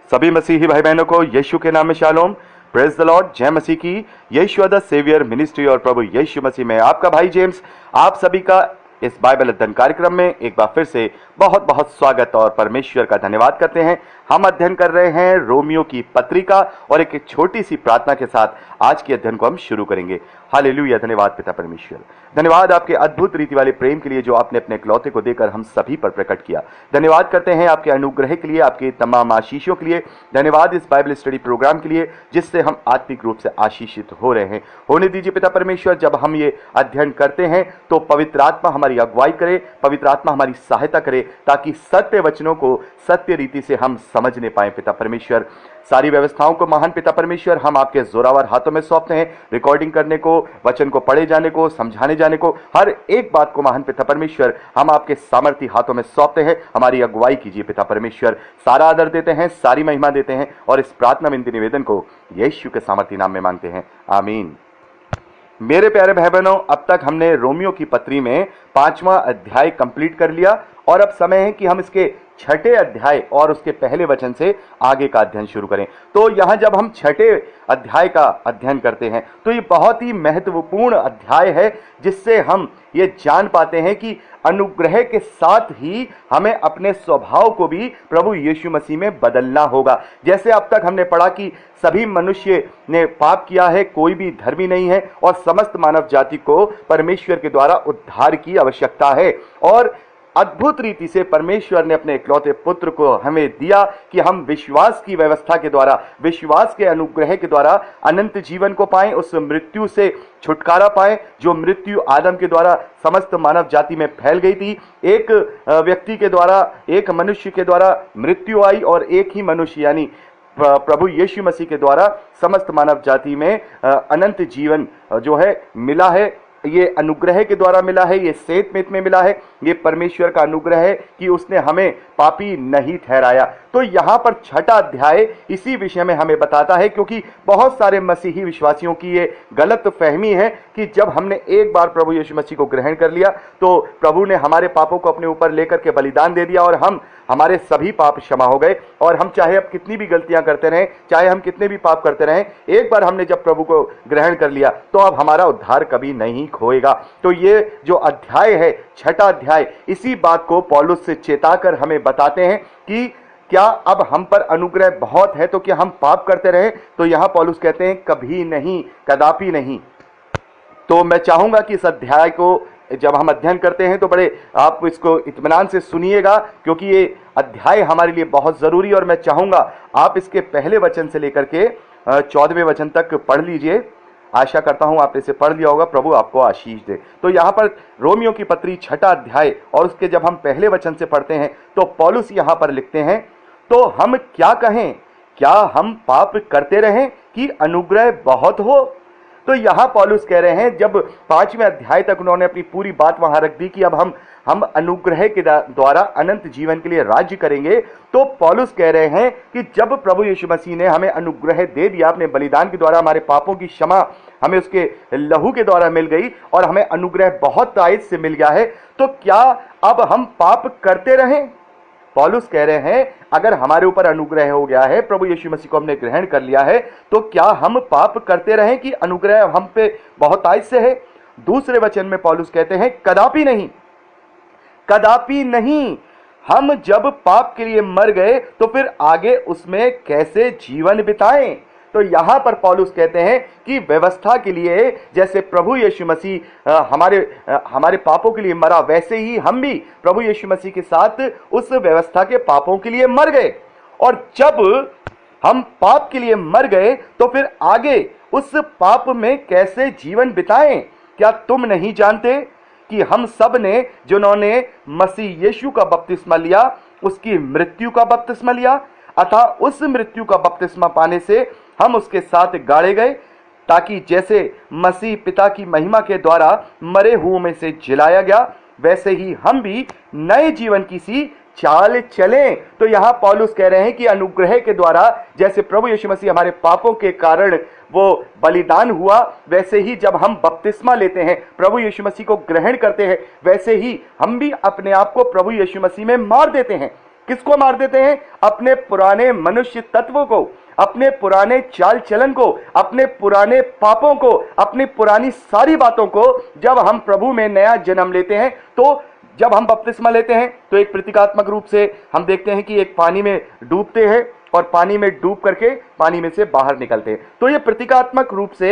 सभी मसीही भाई बहनों को यीशु के नाम में शालोम। Praise the Lord. जय मसीह की। यीशु द सेवियर मिनिस्ट्री और प्रभु यीशु मसीह में आपका भाई जेम्स आप सभी का इस बाइबल अध्ययन कार्यक्रम में एक बार फिर से बहुत बहुत स्वागत और परमेश्वर का धन्यवाद करते हैं। हम अध्ययन कर रहे हैं रोमियो की पत्रिका और एक छोटी सी प्रार्थना के साथ आज के अध्ययन को हम शुरू करेंगे। हालेलुया। धन्यवाद पिता परमेश्वर, धन्यवाद आपके अद्भुत रीति वाले प्रेम के लिए जो आपने अपने इकलौते को देकर हम सभी पर प्रकट किया। धन्यवाद करते हैं आपके अनुग्रह के लिए, आपके तमाम आशीषों के लिए। धन्यवाद इस बाइबल स्टडी प्रोग्राम के लिए जिससे हम आत्मिक रूप से आशीषित हो रहे हैं। होने दीजिए पिता परमेश्वर, जब हम ये अध्ययन करते हैं तो पवित्र आत्मा हमारी अगुवाई करे, पवित्र आत्मा हमारी सहायता करे ताकि सत्य वचनों को सत्य रीति से हम समझने पाए। पिता परमेश्वर, सारी व्यवस्थाओं को महान पिता परमेश्वर हम आपके जोरावर हाथों में सौंपते हैं। रिकॉर्डिंग करने को, वचन को पढ़े जाने को, समझाने जाने को, हर एक बात को महान पिता परमेश्वर हम आपके सामर्थी हाथों में सौंपते हैं। हमारी अगुवाई कीजिए पिता परमेश्वर। सारा आदर देते हैं, सारी महिमा देते हैं और इस प्रार्थना विनती निवेदन को यीशु के सामर्थी नाम में मांगते हैं, आमीन। मेरे प्यारे भाई बहनों, अब तक हमने रोमियो की पत्री में 5वां अध्याय कंप्लीट कर लिया और अब समय है कि हम इसके 6ठे अध्याय और उसके पहले वचन से आगे का अध्ययन शुरू करें। तो यहां जब हम 6ठे अध्याय का अध्ययन करते हैं तो ये बहुत ही महत्वपूर्ण अध्याय है जिससे हम ये जान पाते हैं कि अनुग्रह के साथ ही हमें अपने स्वभाव को भी प्रभु यीशु मसीह में बदलना होगा। जैसे अब तक हमने पढ़ा कि सभी मनुष्य ने पाप किया है, कोई भी धर्मी नहीं है और समस्त मानव जाति को परमेश्वर के द्वारा उद्धार की आवश्यकता है। और अद्भुत रीति से परमेश्वर ने अपने इकलौते पुत्र को हमें दिया कि हम विश्वास की व्यवस्था के द्वारा, विश्वास के अनुग्रह के द्वारा अनंत जीवन को पाएं, उस मृत्यु से छुटकारा पाएं जो मृत्यु आदम के द्वारा समस्त मानव जाति में फैल गई थी। एक व्यक्ति के द्वारा, एक मनुष्य के द्वारा मृत्यु आई और एक ही मनुष्य यानी प्रभु यीशु मसीह के द्वारा समस्त मानव जाति में अनंत जीवन जो है मिला है। ये अनुग्रह के द्वारा मिला है, ये सेत में मिला है। ये परमेश्वर का अनुग्रह है कि उसने हमें पापी नहीं ठहराया। तो यहाँ पर 6ठा अध्याय इसी विषय में हमें बताता है, क्योंकि बहुत सारे मसीही विश्वासियों की ये गलत फहमी है कि जब हमने एक बार प्रभु यीशु मसीह को ग्रहण कर लिया तो प्रभु ने हमारे पापों को अपने ऊपर लेकर के बलिदान दे दिया और हमारे सभी पाप क्षमा हो गए। और हम चाहे अब कितनी भी गलतियां करते रहें, चाहे हम कितने भी पाप करते रहें, एक बार हमने जब प्रभु को ग्रहण कर लिया तो अब हमारा उद्धार कभी नहीं खोएगा। तो ये जो अध्याय है 6ठा अध्याय इसी बात को पौलुस से चेताकर हमें बताते हैं कि क्या अब हम पर अनुग्रह बहुत है तो क्या हम पाप करते रहे। तो यहां पौलुस कहते हैं कभी नहीं, कदापि नहीं। तो मैं चाहूंगा कि इस अध्याय को जब हम अध्ययन करते हैं तो बड़े आप इसको इत्मीनान से सुनिएगा, क्योंकि ये अध्याय हमारे लिए बहुत जरूरी है और मैं चाहूंगा आप इसके पहले वचन से लेकर के 14वें वचन तक पढ़ लीजिए। आशा करता हूं आपने इसे पढ़ लिया होगा। प्रभु आपको आशीष दे। तो यहां पर रोमियो की पत्री 6ठा अध्याय और उसके जब हम पहले वचन से पढ़ते हैं तो पौलुस यहां पर लिखते हैं, तो हम क्या कहें, क्या हम पाप करते रहें कि अनुग्रह बहुत हो। तो यहां पौलुस कह रहे हैं, जब 5वें अध्याय तक उन्होंने अपनी पूरी बात वहां रख दी कि अब हम अनुग्रह के द्वारा अनंत जीवन के लिए राज्य करेंगे, तो पौलुस कह रहे हैं कि जब प्रभु यीशु मसीह ने हमें अनुग्रह दे दिया, अपने बलिदान के द्वारा हमारे पापों की क्षमा हमें उसके लहू के द्वारा मिल गई और हमें अनुग्रह बहुत तायत से मिल गया है, तो क्या अब हम पाप करते रहें। पौलुस कह रहे हैं अगर हमारे ऊपर अनुग्रह हो गया है, प्रभु यीशु मसीह को हमने ग्रहण कर लिया है, तो क्या हम पाप करते रहें कि अनुग्रह हम पे बहुत आयत से है। दूसरे वचन में पौलुस कहते हैं कदापि नहीं, कदापि नहीं। हम जब पाप के लिए मर गए तो फिर आगे उसमें कैसे जीवन बिताएं। तो यहां पर पौलुस कहते हैं कि व्यवस्था के लिए जैसे प्रभु यीशु मसीह हमारे पापों के लिए मरा, वैसे ही हम भी प्रभु यीशु मसीह के साथ उस व्यवस्था के पापों के लिए मर गए। और जब हम पाप के लिए मर गए तो फिर आगे उस पाप में कैसे जीवन बिताएं। क्या तुम नहीं जानते कि हम सब ने जिन्होंने मसीह यीशु का बपतिस्मा लिया उसकी मृत्यु का बपतिस्मा लिया, अतः उस मृत्यु का बपतिस्मा पाने से हम उसके साथ गाड़े गए, ताकि जैसे मसीह पिता की महिमा के द्वारा मरे हुओं में से जिलाया गया, वैसे ही हम भी नए जीवन की सी चाल चलें। तो यहां पौलुस कह रहे हैं कि अनुग्रह के द्वारा जैसे प्रभु यीशु मसीह हमारे पापों के कारण वो बलिदान हुआ, वैसे ही जब हम बपतिस्मा लेते हैं, प्रभु यीशु मसीह को ग्रहण करते हैं, वैसे ही हम भी अपने आप को प्रभु यीशु मसीह में मार देते हैं। किसको मार देते हैं? अपने पुराने मनुष्य तत्व को, अपने पुराने चाल चलन को, अपने पुराने पापों को, अपनी पुरानी सारी बातों को। जब हम प्रभु में नया जन्म लेते हैं, तो जब हम बपतिस्मा लेते हैं तो एक प्रतीकात्मक रूप से हम देखते हैं कि एक पानी में डूबते हैं और पानी में डूब करके पानी में से बाहर निकलते हैं। तो ये प्रतीकात्मक रूप से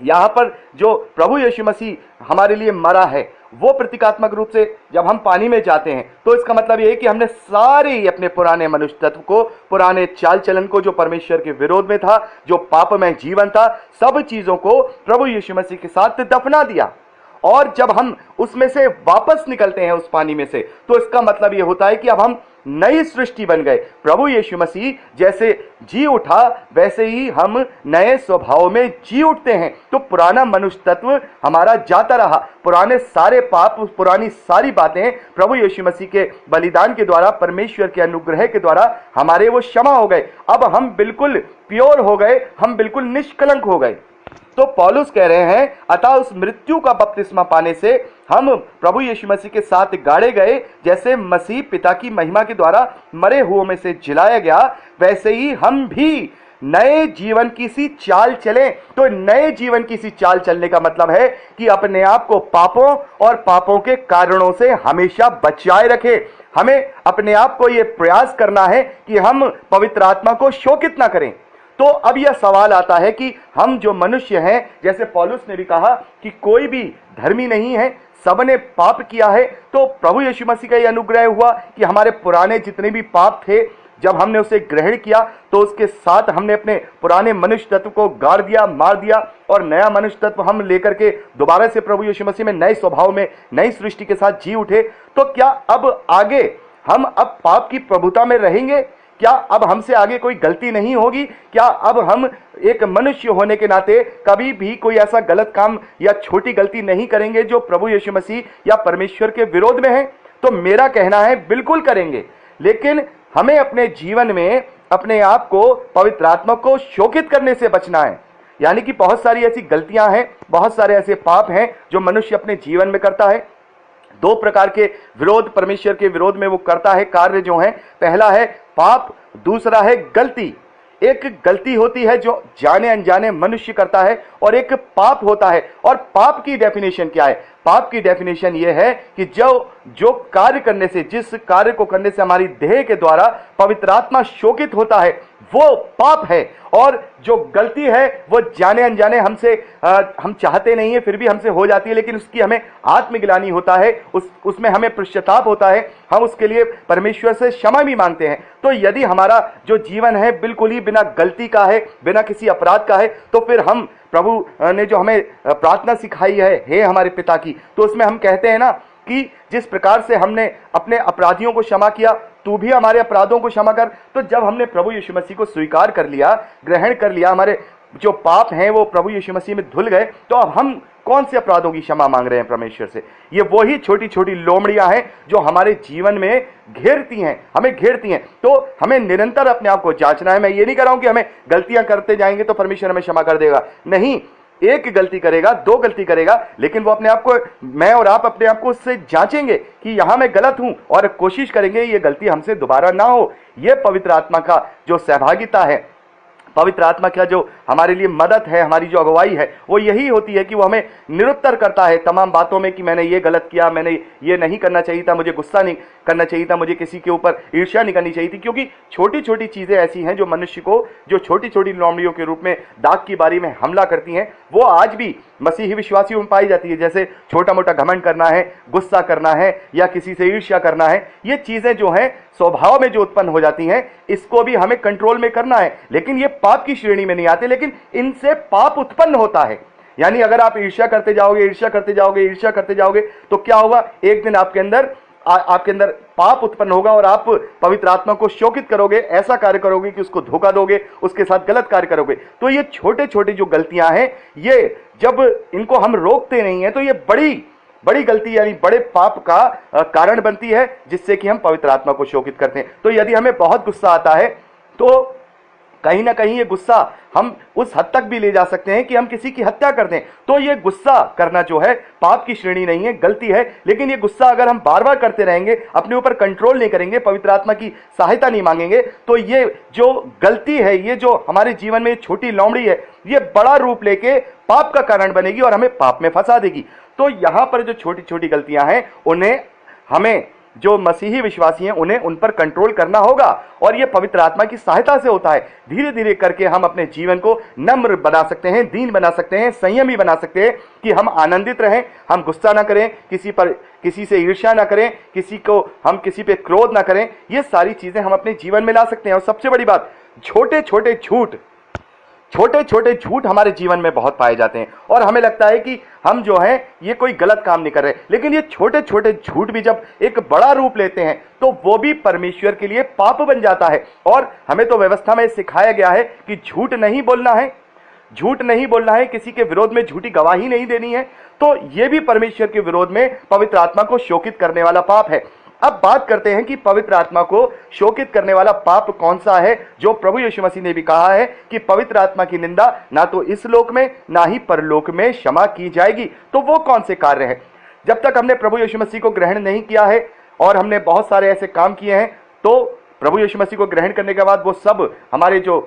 यहां पर जो प्रभु यीशु मसीह हमारे लिए मरा है, वो प्रतीकात्मक रूप से जब हम पानी में जाते हैं तो इसका मतलब यह है कि हमने सारे अपने पुराने मनुष्य तत्व को, पुराने चाल चलन को, जो परमेश्वर के विरोध में था, जो पापमय जीवन था, सब चीजों को प्रभु यीशु मसीह के साथ दफना दिया। और जब हम उसमें से वापस निकलते हैं उस पानी में से, तो इसका मतलब यह होता है कि अब हम नई सृष्टि बन गए। प्रभु यीशु मसीह जैसे जी उठा वैसे ही हम नए स्वभाव में जी उठते हैं। तो पुराना मनुष्य तत्व हमारा जाता रहा, पुराने सारे पाप, पुरानी सारी बातें प्रभु यीशु मसीह के बलिदान के द्वारा, परमेश्वर के अनुग्रह के द्वारा हमारे वो क्षमा हो गए। अब हम बिल्कुल प्योर हो गए, हम बिल्कुल निष्कलंक हो गए। तो पौलुस कह रहे हैं, अतः उस मृत्यु का बपतिस्मा पाने से हम प्रभु यीशु मसीह के साथ गाड़े गए। जैसे मसीह पिता की महिमा के द्वारा मरे हुओं में से जिलाया गया, वैसे ही हम भी नए जीवन की सी चाल चलें। तो नए जीवन की सी चाल चलने का मतलब है कि अपने आप को पापों और पापों के कारणों से हमेशा बचाए रखें। हमें अपने आप को यह प्रयास करना है कि हम पवित्र आत्मा को शोकित ना करें। तो अब यह सवाल आता है कि हम जो मनुष्य हैं, जैसे पौलुस ने भी कहा कि कोई भी धर्मी नहीं है, सबने पाप किया है। तो प्रभु यीशु मसीह का यह अनुग्रह हुआ कि हमारे पुराने जितने भी पाप थे, जब हमने उसे ग्रहण किया तो उसके साथ हमने अपने पुराने मनुष्य तत्व को गाड़ दिया, मार दिया, और नया मनुष्य तत्व हम लेकर के दोबारा से प्रभु यीशु मसीह में नए स्वभाव में, नई सृष्टि के साथ जी उठे। तो क्या अब आगे हम अब पाप की प्रभुता में रहेंगे? क्या अब हमसे आगे कोई गलती नहीं होगी? क्या अब हम एक मनुष्य होने के नाते कभी भी कोई ऐसा गलत काम या छोटी गलती नहीं करेंगे जो प्रभु यीशु मसीह या परमेश्वर के विरोध में है? तो मेरा कहना है बिल्कुल करेंगे, लेकिन हमें अपने जीवन में अपने आप को, पवित्र आत्मा को शोकित करने से बचना है। यानी कि बहुत सारी ऐसी गलतियां हैं, बहुत सारे ऐसे पाप हैं जो मनुष्य अपने जीवन में करता है। दो प्रकार के विरोध, परमेश्वर के विरोध में वो करता है कार्य जो है, पहला है पाप, दूसरा है गलती। एक गलती होती है जो जाने अनजाने मनुष्य करता है, और एक पाप होता है। और पाप की डेफिनेशन क्या है? पाप की डेफिनेशन यह है कि जो कार्य करने से, जिस कार्य को करने से हमारी देह के द्वारा पवित्र आत्मा शोकित होता है, वो पाप है। और जो गलती है वो जाने अनजाने हमसे, हम चाहते नहीं है फिर भी हमसे हो जाती है, लेकिन उसकी हमें आत्मग्लानि होता है, उसमें हमें पश्चाताप होता है, हम उसके लिए परमेश्वर से क्षमा भी मांगते हैं। तो यदि हमारा जो जीवन है बिल्कुल ही बिना गलती का है, बिना किसी अपराध का है, तो फिर हम प्रभु ने जो हमें प्रार्थना सिखाई है, हे हमारे पिता की, तो उसमें हम कहते हैं ना कि जिस प्रकार से हमने अपने अपराधियों को क्षमा किया, तू भी हमारे अपराधों को क्षमा कर। तो जब हमने प्रभु यीशु मसीह को स्वीकार कर लिया, ग्रहण कर लिया, हमारे जो पाप हैं वो प्रभु यीशु मसीह में धुल गए, तो अब हम कौन से अपराधों की क्षमा मांग रहे हैं परमेश्वर से? ये वही छोटी छोटी लोमड़ियां हैं जो हमारे जीवन में घेरती हैं, हमें घेरती हैं। तो हमें निरंतर अपने आप को जांचना है। मैं ये नहीं कह रहा हूं कि हमें गलतियां करते जाएंगे तो परमेश्वर हमें क्षमा कर देगा, नहीं। एक गलती करेगा, दो गलती करेगा, लेकिन वो अपने आप को, मैं और आप अपने आप को उससे जांचेंगे कि यहां मैं गलत हूं, और कोशिश करेंगे ये गलती हमसे दोबारा ना हो। ये पवित्र आत्मा का जो सहभागिता है, पवित्र आत्मा का जो हमारे लिए मदद है, हमारी जो अगुवाई है, वो यही होती है कि वो हमें निरुत्तर करता है तमाम बातों में कि मैंने ये गलत किया, मैंने ये नहीं करना चाहिए था, मुझे गुस्सा नहीं करना चाहिए था, मुझे किसी के ऊपर ईर्ष्या नहीं करनी चाहिए थी। क्योंकि छोटी छोटी चीज़ें ऐसी हैं जो मनुष्य को, जो छोटी छोटी लोमड़ियों के रूप में दाग की बारी में हमला करती हैं, वो आज भी मसीही विश्वासियों में पाई जाती है। जैसे छोटा मोटा घमंड करना है, गुस्सा करना है, या किसी से ईर्ष्या करना है, ये चीज़ें जो हैं स्वभाव में जो उत्पन्न हो जाती हैं, इसको भी हमें कंट्रोल में करना है। लेकिन ये पाप की श्रेणी में नहीं आते, लेकिन इनसे पाप उत्पन्न होता है। यानी अगर आप ईर्ष्या करते जाओगे, ईर्ष्या करते जाओगे, ईर्ष्या करते जाओगे, तो क्या होगा? एक दिन आपके अंदर पाप उत्पन्न होगा और आप पवित्र आत्मा को शोकित करोगे, ऐसा कार्य करोगे कि उसको धोखा दोगे, उसके साथ गलत कार्य करोगे। तो ये छोटे छोटे जो गलतियां हैं, ये जब इनको हम रोकते नहीं हैं तो ये बड़ी गलती यानी बड़े पाप का कारण बनती है, जिससे कि हम पवित्र आत्मा को शोकित करते हैं। तो यदि हमें बहुत गुस्सा आता है तो कहीं ना कहीं ये गुस्सा हम उस हद तक भी ले जा सकते हैं कि हम किसी की हत्या कर दें। तो ये गुस्सा करना जो है पाप की श्रेणी नहीं है, गलती है। लेकिन ये गुस्सा अगर हम बार बार करते रहेंगे, अपने ऊपर कंट्रोल नहीं करेंगे, पवित्र आत्मा की सहायता नहीं मांगेंगे, तो ये जो गलती है, ये जो हमारे जीवन में छोटी लोमड़ी है, ये बड़ा रूप लेके पाप का कारण बनेगी और हमें पाप में फंसा देगी। तो यहां पर जो छोटी छोटी गलतियां हैं, उन्हें हमें, जो मसीही विश्वासी हैं, उन्हें उन पर कंट्रोल करना होगा। और ये पवित्र आत्मा की सहायता से होता है। धीरे धीरे करके हम अपने जीवन को नम्र बना सकते हैं, दीन बना सकते हैं, संयमी बना सकते हैं कि हम आनंदित रहें, हम गुस्सा ना करें, किसी से ईर्ष्या ना करें, किसी पे क्रोध ना करें। ये सारी चीजें हम अपने जीवन में ला सकते हैं। और सबसे बड़ी बात, छोटे छोटे झूठ हमारे जीवन में बहुत पाए जाते हैं और हमें लगता है कि हम जो है ये कोई गलत काम नहीं कर रहे। लेकिन ये छोटे छोटे झूठ भी जब एक बड़ा रूप लेते हैं तो वो भी परमेश्वर के लिए पाप बन जाता है। और हमें तो व्यवस्था में सिखाया गया है कि झूठ नहीं बोलना है, किसी के विरोध में झूठी गवाही नहीं देनी है। तो ये भी परमेश्वर के विरोध में पवित्र आत्मा को शोकित करने वाला पाप है। अब बात करते हैं कि पवित्र आत्मा को शोकित करने वाला पाप कौन सा है, जो प्रभु यीशु मसीह ने भी कहा है कि पवित्र आत्मा की निंदा ना तो इस लोक में ना ही परलोक में क्षमा की जाएगी। तो वो कौन से कार्य हैं? जब तक हमने प्रभु यीशु मसीह को ग्रहण नहीं किया है और हमने बहुत सारे ऐसे काम किए हैं, तो प्रभु यीशु मसीह को ग्रहण करने के बाद वो सब हमारी जो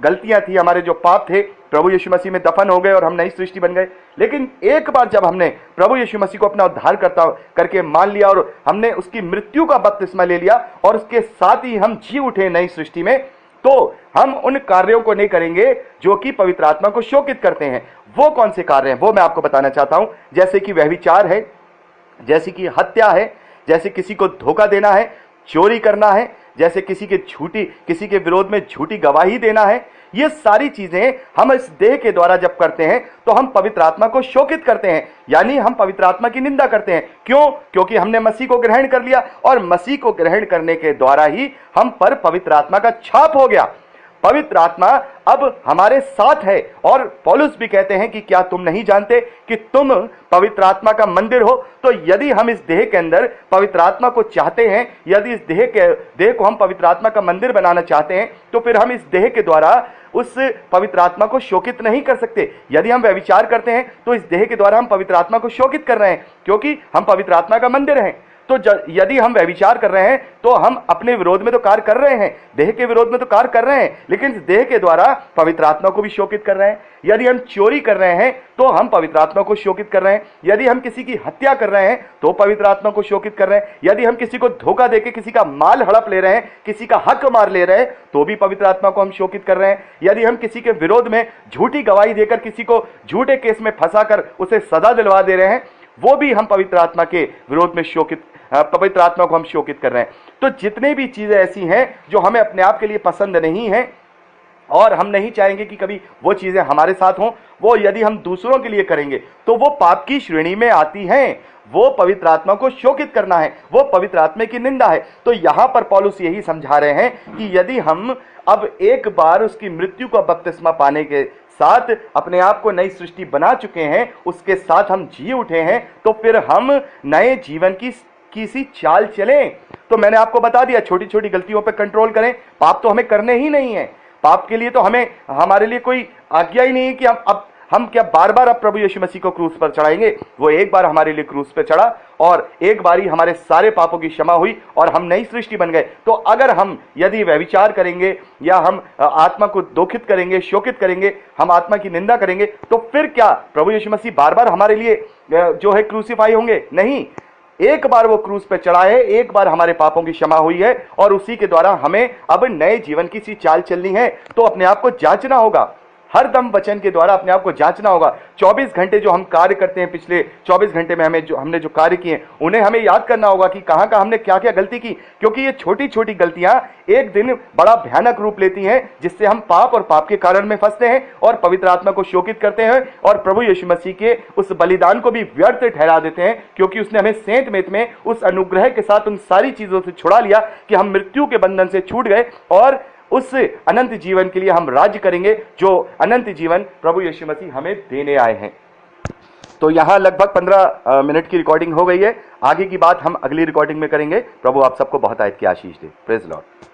गलतियां थी, हमारे जो पाप थे, प्रभु यीशु मसीह में दफन हो गए और हम नई सृष्टि बन गए। लेकिन एक बार जब हमने प्रभु यीशु मसीह को अपना उद्धारकर्ता करके मान लिया और हमने उसकी मृत्यु का बपतिस्मा ले लिया और उसके साथ ही हम जी उठे नई सृष्टि में, तो हम उन कार्यों को नहीं करेंगे जो कि पवित्र आत्मा को शोकित करते हैं। वो कौन से कार्य हैं, वो मैं आपको बताना चाहता हूं। जैसे कि व्यभिचार है, जैसे कि हत्या है, जैसे किसी को धोखा देना है, चोरी करना है, जैसे किसी के विरोध में झूठी गवाही देना है। ये सारी चीजें हम इस देह के द्वारा जब करते हैं तो हम पवित्र आत्मा को शोकित करते हैं, यानी हम पवित्र आत्मा की निंदा करते हैं। क्यों? क्योंकि हमने मसीह को ग्रहण कर लिया और मसीह को ग्रहण करने के द्वारा ही हम पर पवित्र आत्मा का छाप हो गया। पवित्र आत्मा अब हमारे साथ है। और पौलुस भी कहते हैं कि क्या तुम नहीं जानते कि तुम पवित्र आत्मा का मंदिर हो? तो यदि हम इस देह के अंदर पवित्र आत्मा को चाहते हैं, यदि इस देह को हम पवित्र आत्मा का मंदिर बनाना चाहते हैं, तो फिर हम इस देह के द्वारा उस पवित्र आत्मा को शोकित नहीं कर सकते। यदि हम व्यभिचार करते हैं तो इस देह के द्वारा हम पवित्र आत्मा को शोकित कर रहे हैं, क्योंकि हम पवित्र आत्मा का मंदिर हैं। तो यदि हम व्यभिचार कर रहे हैं तो हम अपने विरोध में तो कार्य कर रहे हैं, देह के विरोध में तो कार्य कर रहे हैं, लेकिन इस देह के द्वारा पवित्र आत्मा को भी शोकित कर रहे हैं। यदि हम चोरी कर रहे हैं तो हम पवित्र आत्मा को शोकित कर रहे हैं। यदि हम किसी की हत्या कर रहे हैं तो पवित्र आत्मा को शोकित कर रहे हैं। यदि हम किसी को धोखा देके किसी का माल हड़प ले रहे हैं, किसी का हक मार ले रहे हैं, तो भी पवित्र आत्मा को हम शोकित कर रहे हैं। यदि हम किसी के विरोध में झूठी गवाही देकर किसी को झूठे केस में फंसाकर उसे सजा दिलवा दे रहे हैं, वो भी हम पवित्र आत्मा के विरोध में पवित्र आत्मा को हम शोकित कर रहे हैं। तो जितने भी चीजें ऐसी हैं जो हमें अपने आप के लिए पसंद नहीं है और हम नहीं चाहेंगे कि कभी वो चीजें हमारे साथ हों, वो यदि हम दूसरों के लिए करेंगे तो वो पाप की श्रेणी में आती हैं। वो पवित्र आत्मा को शोकित करना है, वो पवित्र आत्मा की निंदा है। तो यहां पर पौलुस यही समझा रहे हैं कि यदि हम अब एक बार उसकी मृत्यु का बपतिस्मा पाने के साथ अपने आप को नई सृष्टि बना चुके हैं, उसके साथ हम जी उठे हैं, तो फिर हम नए जीवन की सी चाल चलें। तो मैंने आपको बता दिया, छोटी छोटी गलतियों पर कंट्रोल करें। पाप तो हमें करने ही नहीं है, पाप के लिए तो हमारे लिए कोई आज्ञा ही नहीं है कि हम क्या बार बार अब प्रभु यीशु मसीह को क्रूस पर चढ़ाएंगे। वो एक बार हमारे लिए क्रूस पर चढ़ा और एक बारी हमारे सारे पापों की क्षमा हुई और हम नई सृष्टि बन गए। तो अगर हम यदि व्यभिचार करेंगे या हम आत्मा को दुखित करेंगे, शोकित करेंगे, हम आत्मा की निंदा करेंगे, तो फिर क्या प्रभु यीशु मसीह बार बार हमारे लिए जो है क्रूसीफाई होंगे? नहीं, एक बार वो क्रूस पे चढ़ा है, एक बार हमारे पापों की क्षमा हुई है और उसी के द्वारा हमें अब नए जीवन की सी चाल चलनी है। तो अपने आप को जांचना होगा, हर दम वचन के द्वारा अपने आप को जांचना होगा। 24 घंटे जो हम कार्य करते हैं, पिछले 24 घंटे में हमने जो कार्य किए उन्हें हमें याद करना होगा कि कहां हमने क्या क्या गलती की, क्योंकि ये छोटी छोटी गलतियां एक दिन बड़ा भयानक रूप लेती हैं, जिससे हम पाप और पाप के कारण में फंसते हैं और पवित्र आत्मा को शोकित करते हैं और प्रभु यीशु मसीह के उस बलिदान को भी व्यर्थ ठहरा देते हैं, क्योंकि उसने हमें सेंत मेत में उस अनुग्रह के साथ उन सारी चीजों से छुड़ा लिया कि हम मृत्यु के बंधन से छूट गए और उस अनंत जीवन के लिए हम राज्य करेंगे, जो अनंत जीवन प्रभु यीशु मसीह हमें देने आए हैं। तो यहां लगभग 15 मिनट की रिकॉर्डिंग हो गई है। आगे की बात हम अगली रिकॉर्डिंग में करेंगे। प्रभु आप सबको बहुत आयत की आशीष दे। Praise Lord.